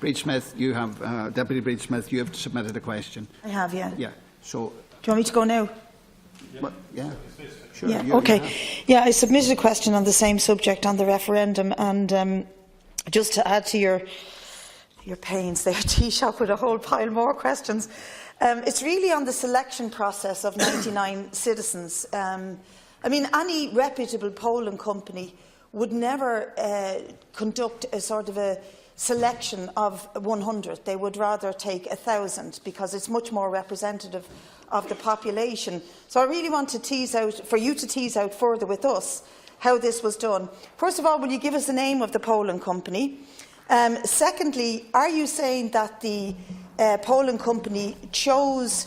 Brid Smith, you have Deputy Brid Smith. You have submitted a question. I have, yeah. Yeah. So. Do you want me to go now? Well, yeah. Sure. Yeah. Okay. Yeah, I submitted a question on the same subject on the referendum, and just to add to your pains there, Taoiseach, with a whole pile more questions. It's really on the selection process of 99 citizens. I mean, any reputable polling company would never conduct a sort of a selection of 100. They would rather take 1,000 because it's much more representative of the population. So I really want to tease out, for you to tease out further with us, how this was done. First of all, will you give us the name of the polling company? Secondly, are you saying that the polling company chose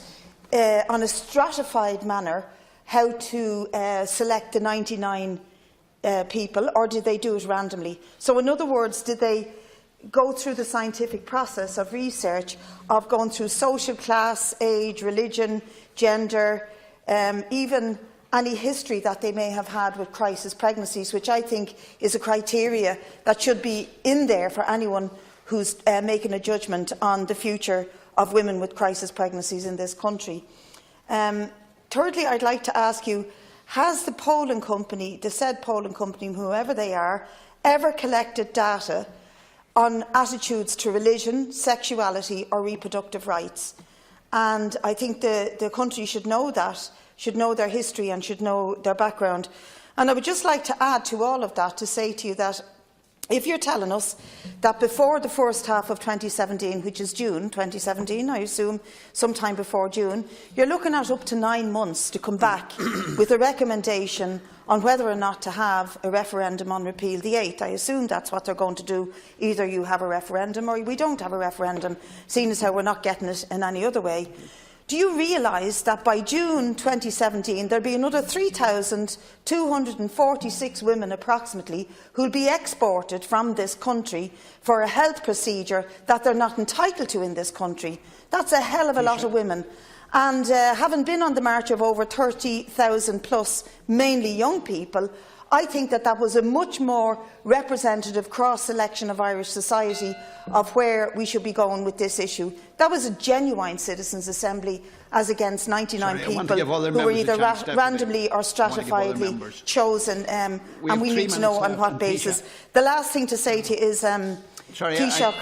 on a stratified manner how to select the 99 people, or did they do it randomly? So in other words, did they go through the scientific process of research, of going through social class, age, religion, gender, even any history that they may have had with crisis pregnancies, which I think is a criteria that should be in there for anyone who's making a judgment on the future of women with crisis pregnancies in this country. Thirdly, I'd like to ask you, has the polling company, the said polling company, whoever they are, ever collected data on attitudes to religion, sexuality or reproductive rights? And I think the country should know that, should know their history and should know their background. And I would just like to add to all of that to say to you that if you're telling us that before the first half of 2017, which is June 2017, I assume sometime before June, you're looking at up to 9 months to come back with a recommendation on whether or not to have a referendum on repeal the 8th. I assume that's what they're going to do. Either you have a referendum or we don't have a referendum, seeing as how we're not getting it in any other way. Do you realise that by June 2017 there will be another 3,246 women approximately who will be exported from this country for a health procedure that they're not entitled to in this country? That's a hell of a lot of women. And having been on the march of over 30,000 plus, mainly young people, I think that that was a much more representative cross-selection of Irish society of where we should be going with this issue. That was a genuine citizens' assembly as against 99 people who were either randomly or stratifiedly chosen, and we need to know on what basis. The last thing to say to you is, Taoiseach,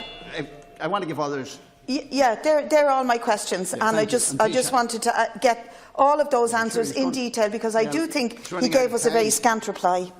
I want to give others. Yeah, they're all my questions, and I just wanted to get all of those answers in detail, because I do think he gave us a very scant reply.